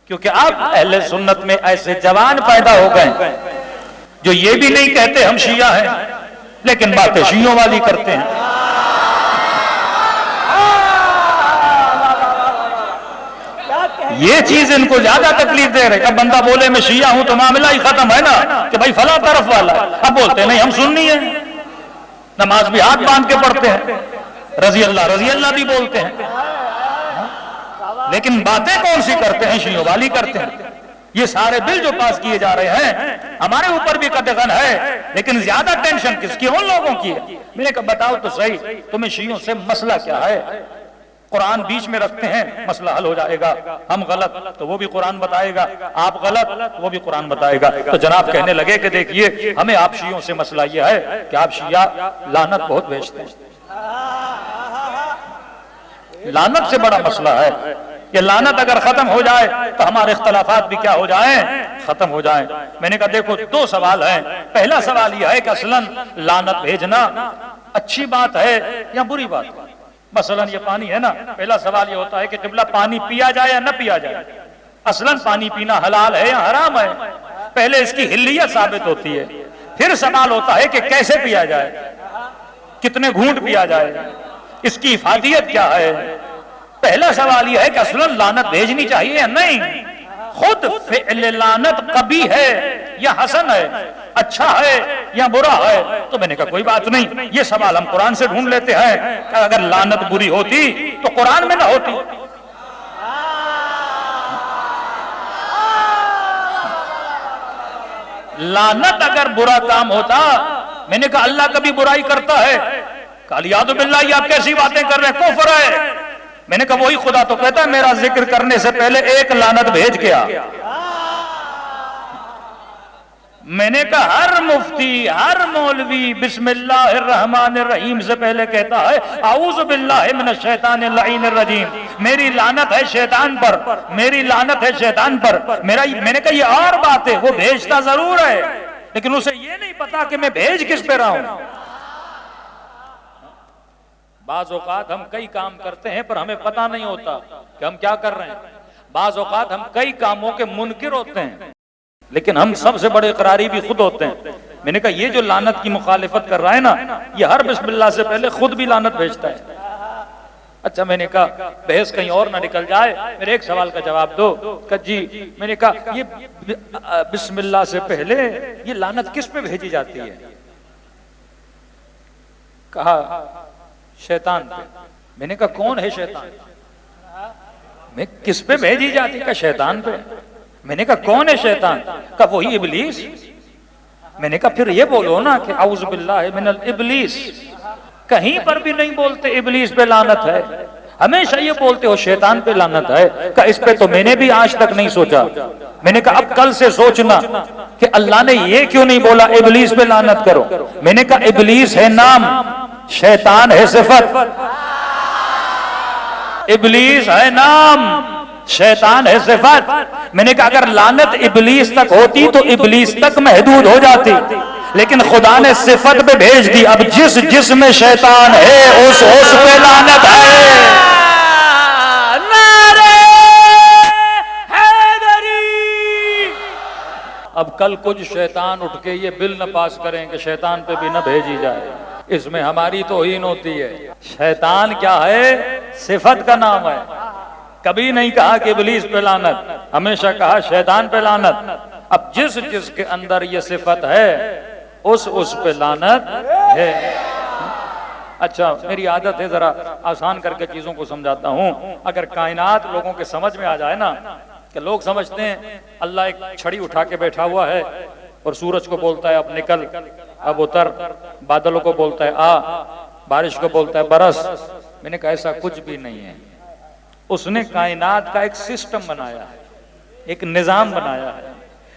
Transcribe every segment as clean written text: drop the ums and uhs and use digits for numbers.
کیونکہ اب اہل سنت میں ایسے جوان پیدا ہو گئے جو یہ بھی نہیں کہتے ہم شیعہ ہیں لیکن باتیں شیعوں والی کرتے ہیں. یہ چیز ان کو زیادہ تکلیف دے رہے. اب بندہ بولے میں شیعہ ہوں تو معاملہ ہی ختم ہے نا کہ بھائی فلاں طرف والا. اب بولتے ہیں نہیں ہم سنی ہیں, نماز بھی ہاتھ باندھ کے پڑھتے ہیں, رضی اللہ بھی بولتے ہیں, لیکن باتیں کون سی کرتے ہیں؟ شیعوں والی کرتے ہیں. یہ سارے بل جو پاس کیے جا رہے ہیں ہمارے اوپر بھی قدغن ہے, لیکن زیادہ ٹینشن کس کی؟ ان لوگوں کی ہے. میں نے کہا بتاؤ تو صحیح تمہیں شیعوں سے مسئلہ کیا ہے؟ قرآن بیچ میں رکھتے ہیں, مسئلہ حل ہو جائے گا. ہم غلط تو وہ بھی قرآن بتائے گا, آپ غلط وہ بھی قرآن بتائے گا. تو جناب کہنے لگے کہ دیکھیے ہمیں آپ شیعوں سے مسئلہ یہ ہے کہ آپ شیعہ لعنت بہت بھیجتے ہیں. لعنت سے بڑا مسئلہ ہے کہ لعنت اگر ختم ہو جائے تو ہمارے اختلافات بھی کیا ہو جائیں؟ ختم ہو جائیں. میں نے کہا دیکھو دو سوال ہیں. پہلا سوال یہ ہے کہ اصلاً لعنت بھیجنا اچھی بات ہے یا بری بات ہے؟ مثلا یہ پانی ہے نا, پہلا سوال یہ ہوتا ہے کہ قبلہ پانی پیا جائے یا نہ پیا جائے. اصلاً پانی پینا حلال ہے یا حرام ہے؟ پہلے اس کی حلیت ثابت ہوتی ہے. پھر سوال ہوتا ہے کہ کیسے پیا جائے, کتنے گھونٹ پیا جائے, اس کی افادیت کیا ہے. پہلا سوال یہ ہے کہ اصلاً لعنت بھیجنی چاہیے یا نہیں. خود فعل لعنت قبیح ہے یا حسن ہے, اچھا ہے یا برا ہے؟ تو میں نے کہا کوئی بات نہیں, یہ سوال ہم قرآن سے ڈھونڈ لیتے ہیں کہ اگر لعنت بری ہوتی تو قرآن میں نہ ہوتی. لعنت اگر برا کام ہوتا, میں نے کہا اللہ کبھی برائی کرتا ہے؟ قال یاد باللہ یہ آپ کیسی باتیں کر رہے ہیں, کفر ہے. میں نے کہا وہی خدا تو کہتا ہے میرا ذکر کرنے سے پہلے ایک لعنت بھیج کے آ. میں نے کہا ہر مفتی ہر مولوی بسم اللہ الرحمن الرحیم سے پہلے کہتا ہے اعوذ باللہ من الشیطان اللعین الرجیم, میری لعنت ہے شیطان پر, میری لعنت ہے شیطان پر. میں نے کہا یہ اور بات ہے, وہ بھیجتا ضرور ہے لیکن اسے یہ نہیں پتا کہ میں بھیج کس پہ رہا ہوں. بعض اوقات ہم کئی کام کرتے ہیں پر ہمیں پتہ نہیں ہوتا کہ ہم کیا کر رہے ہیں. بعض اوقات ہم کئی کاموں کے منکر ہوتے ہیں لیکن ہم سب سے بڑے اقراری بھی خود ہوتے ہیں. میں نے کہا یہ جو لعنت کی مخالفت کر رہا ہے نا, یہ ہر بسم اللہ سے پہلے خود بھی لعنت بھیجتا ہے. اچھا میں نے کہا بحث کہیں اور نہ نکل جائے, میرے ایک سوال کا جواب دو. کہ جی, میں نے کہا یہ بسم اللہ سے پہلے یہ لعنت کس پہ بھیجی جاتی ہے؟ کہا شیطان پہ. میں نے کہا کون ہے شیطان؟ میں کس پہ بھیجی جاتی؟ کہ شیطان پہ. میں نے کہا کون ہے شیطان؟ کہا وہی ابلیس. میں نے کہا پھر یہ بولو نا کہ اعوذ باللہ من الابلیس. کہیں پر بھی نہیں بولتے ابلیس پہ لعنت ہے, ہمیشہ یہ بولتے ہو شیطان پہ لعنت ہے. کہ اس پہ تو میں نے بھی آج تک نہیں سوچا. میں نے کہا اب کل سے سوچنا کہ اللہ نے یہ کیوں نہیں بولا ابلیس پہ لعنت کرو. میں نے کہا ابلیس ہے نام, شیطان ہے صفت. ابلیس ہے نام, شیطان ہے صفت. میں نے کہا اگر لعنت ابلیس تک ہوتی تو ابلیس تک محدود ہو جاتی, لیکن خدا نے صفت پہ بھیج دی. اب جس میں شیطان ہے اس پہ لعنت ہے. اب کل کچھ شیطان اٹھ کے یہ بل نہ پاس کریں کہ شیطان پہ بھی نہ بھیجی جائے, اس میں ہماری توہین ہوتی ہے. شیطان کیا ہے؟ صفت کا نام ہے. کبھی نہیں کہا کہ ابلیس پہ لعنت, ہمیشہ کہا شیطان پہ لعنت. اب جس کے اندر یہ صفت ہے اس پہ لعنت ہے. اچھا میری عادت ہے ذرا آسان کر کے چیزوں کو سمجھاتا ہوں. اگر کائنات لوگوں کے سمجھ میں آ جائے نا, کہ لوگ سمجھتے ہیں اللہ ایک چھڑی اٹھا کے بیٹھا ہوا ہے اور سورج کو بولتا ہے اب نکل, اب اتر, بادلوں کو بولتا ہے آ, بارش کو بولتا ہے برس. میں نے کہا ایسا کچھ بھی نہیں ہے. اس نے کائنات کا ایک سسٹم بنایا ہے, ایک نظام بنایا ہے.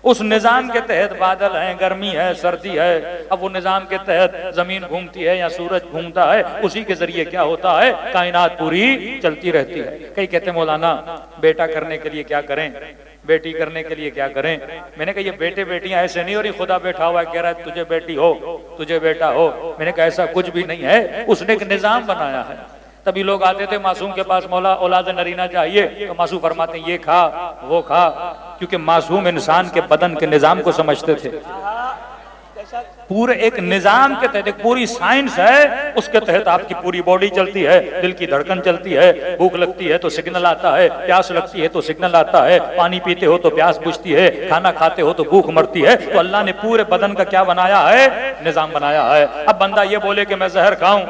اس نظام کے تحت بادل ہیں, گرمی ہے, سردی ہے. اب وہ نظام کے تحت زمین گھومتی ہے یا سورج گھومتا ہے, اسی کے ذریعے کیا ہوتا ہے کائنات پوری چلتی رہتی ہے. کئی کہتے ہیں مولانا بیٹا کرنے کے لیے کیا کریں, بیٹی کرنے کے لیے کیا کریں. میں نے کہا یہ بیٹے بیٹیاں ایسے نہیں ہو رہی, خدا بیٹھا ہوا ہے کہہ رہا ہے تجھے بیٹی ہو تجھے بیٹا ہو. میں نے کہا ایسا کچھ بھی نہیں ہے, اس نے ایک نظام بنایا ہے. تبھی لوگ آتے تھے معصوم کے پاس، مولا اولاد نرینہ چاہیے، تو معصوم فرماتے ہیں یہ کھا وہ کھا، کیونکہ معصوم انسان کے بدن کے نظام کو سمجھتے تھے. پورے ایک نظام کے تحت، ایک پوری سائنس ہے، اس کے تحت آپ کی پوری باڈی چلتی ہے، دل کی دھڑکن چلتی ہے، بھوک لگتی ہے تو سگنل آتا ہے، پیاس لگتی ہے تو سگنل آتا ہے، پانی پیتے ہو تو پیاس بجھتی ہے، کھانا کھاتے ہو تو بھوک مرتی ہے. تو اللہ نے پورے بدن کا کیا بنایا ہے؟ نظام بنایا ہے. اب بندہ یہ بولے کہ میں زہر کھاؤں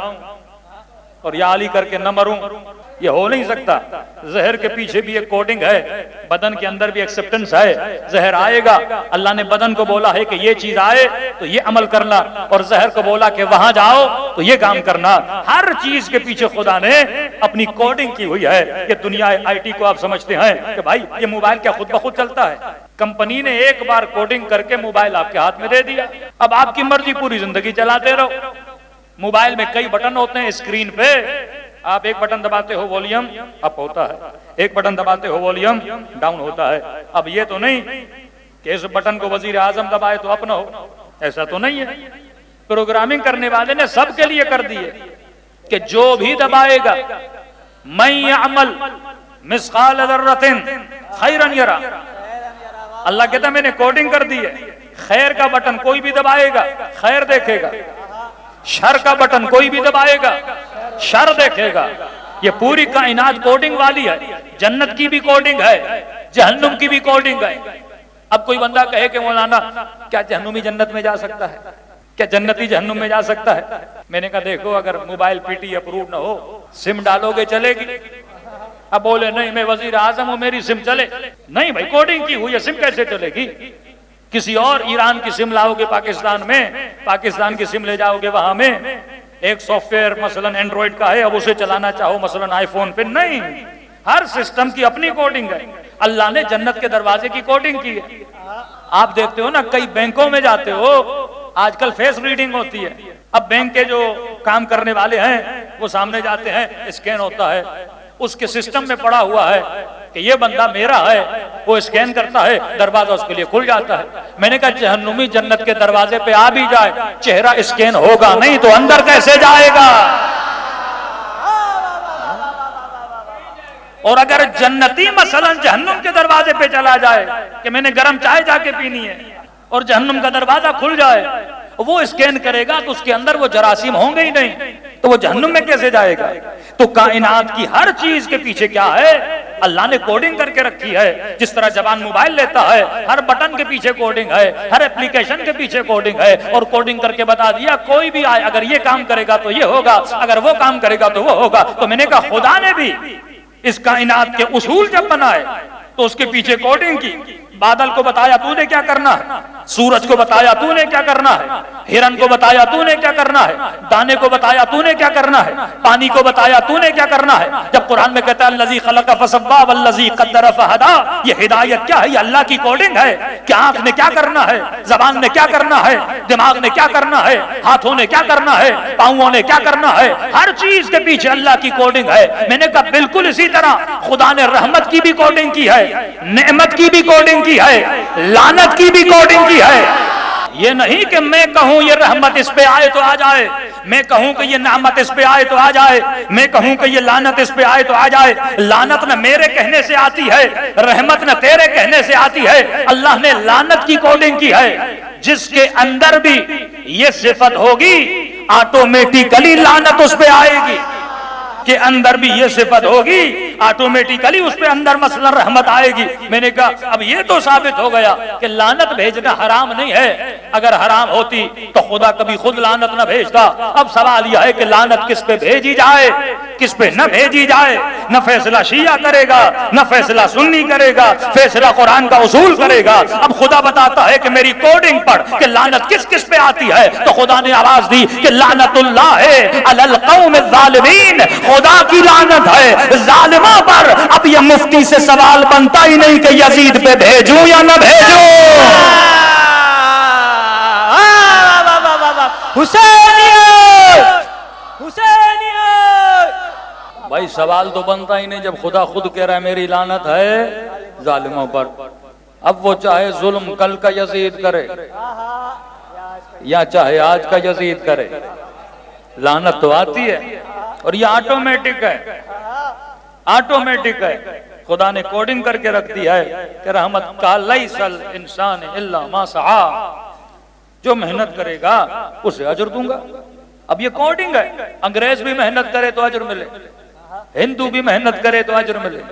اور یا علی کر کے نہ مروں، یہ ہو نہیں سکتا. زہر کے پیچھے بھی ایک کوڈنگ ہے، بدن کے اندر بھی ایکسپٹنس ہے. زہر آئے گا، اللہ نے بدن کو بولا ہے کہ یہ چیز آئے تو یہ عمل کرنا، اور زہر کو بولا کہ وہاں جاؤ تو یہ کام کرنا. ہر چیز کے پیچھے خدا نے اپنی کوڈنگ کی ہوئی ہے. یہ دنیا آئی ٹی کو آپ سمجھتے ہیں کہ بھائی یہ موبائل کیا خود بخود چلتا ہے؟ کمپنی نے ایک بار کوڈنگ کر کے موبائل آپ کے ہاتھ میں دے دیا، اب آپ کی مرضی پوری زندگی چلاتے رہو. موبائل میں کئی بٹن ہوتے ہیں، اسکرین پہ آپ ایک بٹن دباتے ہو ولیوم اپ ہوتا ہے، ایک بٹن دباتے ہو ولیوم ڈاؤن ہوتا ہے. اب یہ تو نہیں کہ اس بٹن کو وزیر اعظم دبائے تو اپ نہ ہو، ایسا تو نہیں ہے. پروگرامنگ کرنے والے نے سب کے لیے کر دی ہے کہ جو بھی دبائے گا، من یعمل مثقال ذرۃ خیرا یرا. اللہ کہتا میں نے کوڈنگ کر دی ہے، خیر کا بٹن کوئی بھی دبائے گا خیر دیکھے گا، شر کا بٹن کوئی بھی دبائے گا شر دیکھے گا. یہ پوری کائنات کوڈنگ والی ہے. جنت کی بھی کوڈنگ ہے، جہنم کی بھی کوڈنگ ہے. اب کوئی بندہ کہے کہ مولانا کیا جہنمی جنت میں جا سکتا ہے؟ کیا جنتی جہنم میں جا سکتا ہے؟ میں نے کہا دیکھو، اگر موبائل پی ٹی اپروو نہ ہو، سم ڈالو گے چلے گی؟ اب بولے نہیں میں وزیر اعظم ہوں میری سم چلے. نہیں بھائی، کوڈنگ کی ہوئی ہے، سم کیسے چلے گی؟ کسی اور ایران کی سم لاؤ گے پاکستان میں، پاکستان کی سم لے جاؤ گے وہاں میں، ایک سافٹ ویئر مثلا اینڈرائڈ کا ہے، اب اسے چلانا چاہو مثلا آئی فون پہ، نہیں. ہر سسٹم کی اپنی کوڈنگ ہے. اللہ نے جنت کے دروازے کی کوڈنگ کی ہے. آپ دیکھتے ہو نا، کئی بینکوں میں جاتے ہو آج کل فیس ریڈنگ ہوتی ہے. اب بینک کے جو کام کرنے والے ہیں وہ سامنے جاتے ہیں، اسکین ہوتا ہے، اس کے سسٹم میں پڑا ہوا ہے کہ یہ بندہ میرا ہے، وہ اسکین کرتا ہے، دروازہ اس کے لیے کھل جاتا ہے. میں نے کہا جہنمی جنت کے دروازے پہ آ بھی جائے، چہرہ اسکین ہوگا نہیں تو اندر کیسے جائے گا؟ اور اگر جنتی مثلا جہنم کے دروازے پہ چلا جائے کہ میں نے گرم چائے جا کے پینی ہے، اور جہنم کا دروازہ کھل جائے، وہ اسکین کرے گا تو اس کے اندر وہ جراثیم ہوں گے ہی نہیں، تو وہ جہنم میں کیسے جائے گا؟ تو کائنات کی ہر چیز کے پیچھے کیا ہے؟ اللہ نے کوڈنگ کر کے رکھی ہے. جس طرح جوان موبائل لیتا ہے، ہر بٹن کے پیچھے کوڈنگ ہے، ہر اپلیکیشن کے پیچھے کوڈنگ ہے، اور کوڈنگ کر کے بتا دیا کوئی بھی آئے اگر یہ کام کرے گا تو یہ ہوگا، اگر وہ کام کرے گا تو وہ ہوگا. تو میں نے کہا خدا نے بھی اس کائنات کے اصول جب بنائے تو اس کے پیچھے کوڈنگ کی. بادل کو بتایا تو نے کیا کرنا ہے، سورج کو بتایا تو نے کیا کرنا ہے، ہرن کو بتایا تو نے کیا کرنا ہے، دانے کو بتایا تو نے کیا کرنا ہے، پانی کو بتایا تو نے کیا کرنا ہے. جب قرآن میں کہتا ہے الذی خلق فسوی والذی قدر فہدی، یہ ہدایت کیا ہے؟ یہ اللہ کی کوڈنگ ہے کہ آنکھ نے کیا کرنا ہے، زبان نے کیا کرنا ہے، دماغ نے کیا کرنا ہے، ہاتھوں نے کیا کرنا ہے، پاؤں نے کیا کرنا ہے. ہر چیز کے پیچھے اللہ کی کوڈنگ ہے. میں نے کہا بالکل اسی طرح خدا نے رحمت کی بھی کوڈنگ کی ہے، نعمت کی بھی کوڈنگ کی ہے، لعنت کی بھی کوڈنگ کی ہے. یہ نہیں کہ میں کہوں یہ رحمت اس پہ آئے تو آ جائے، میں کہوں کہ یہ نعمت اس پہ آئے تو آ جائے، میں کہوں کہ یہ لعنت اس پہ آئے تو آ جائے. لعنت نہ میرے کہنے سے آتی ہے، رحمت نہ تیرے کہنے سے آتی ہے. اللہ نے لعنت کی کوڈنگ کی ہے. جس کے اندر بھی یہ صفت ہوگی آٹومیٹیکلی لعنت اس پہ آئے گی، کہ اندر بھی یہ صفت ہوگی آٹومیٹیکلی اس پہ اندر مثلا رحمت آئے گی. میں نے کہا اب یہ تو ثابت ہو گیا کہ لعنت بھیجنا حرام نہیں ہے. اگر حرام ہوتی تو خدا کبھی خود لعنت نہ بھیجتا. اب سوال یہ ہے کہ لعنت کس پہ بھیجی جائے، کس پہ نہ بھیجی جائے. نہ فیصلہ شیعہ کرے گا، نہ فیصلہ سنی کرے گا، فیصلہ قرآن کا اصول کرے گا. اب خدا بتاتا ہے کہ میری کوڈنگ پڑھ کہ لعنت کس کس پہ آتی ہے، تو خدا نے آواز دی کہ لعنت اللہ علی القوم الظالمین، خدا کی لعنت ہے ظالموں پر. اب یہ مفتی سے سوال بنتا ہی نہیں کہ یزید پہ بھیجوں یا نہ بھیجوں. بھائی سوال تو بنتا ہی نہیں جب خدا خود کہہ رہا ہے میری لعنت ہے ظالموں پر. اب وہ چاہے ظلم کل کا یزید کرے یا چاہے آج کا یزید کرے، لعنت تو آتی ہے. اور یہ آٹومیٹک ہے، آٹومیٹک ہے. خدا نے کوڈنگ کر کے رکھ دی ہے کہ رحمت کا لیس الانسان الا ما سعی، جو محنت کرے گا اسے اجر دوں گا. اب یہ کوڈنگ ہے، انگریز بھی محنت کرے تو اجر ملے، ہندو بھی محنت کرے تو اجر ملے،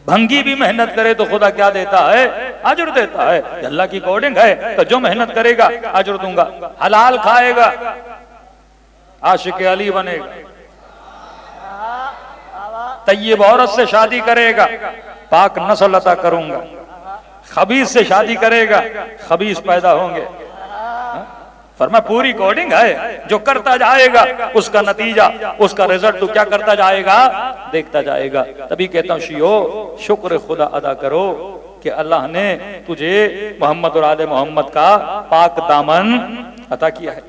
بھنگی بھی محنت کرے تو خدا کیا دیتا ہے؟ اجر دیتا ہے. اللہ کی کوڈنگ ہے تو جو محنت کرے گا اجر دوں گا. حلال کھائے گا عاشق علی بنے گا، طیب عورت سے شادی کرے گا پاک نسل عطا کروں گا، خبیث سے شادی کرے گا خبیث پیدا ہوں گے. فرمایا پوری کوڈنگ ہے، جو کرتا جائے گا اس کا نتیجہ، اس کا رزلٹ تو کیا کرتا جائے گا؟ دیکھتا جائے گا. تبھی کہتا ہوں شیعو شکر خدا ادا کرو کہ اللہ نے تجھے محمد اور آل محمد کا پاک دامن عطا کیا ہے.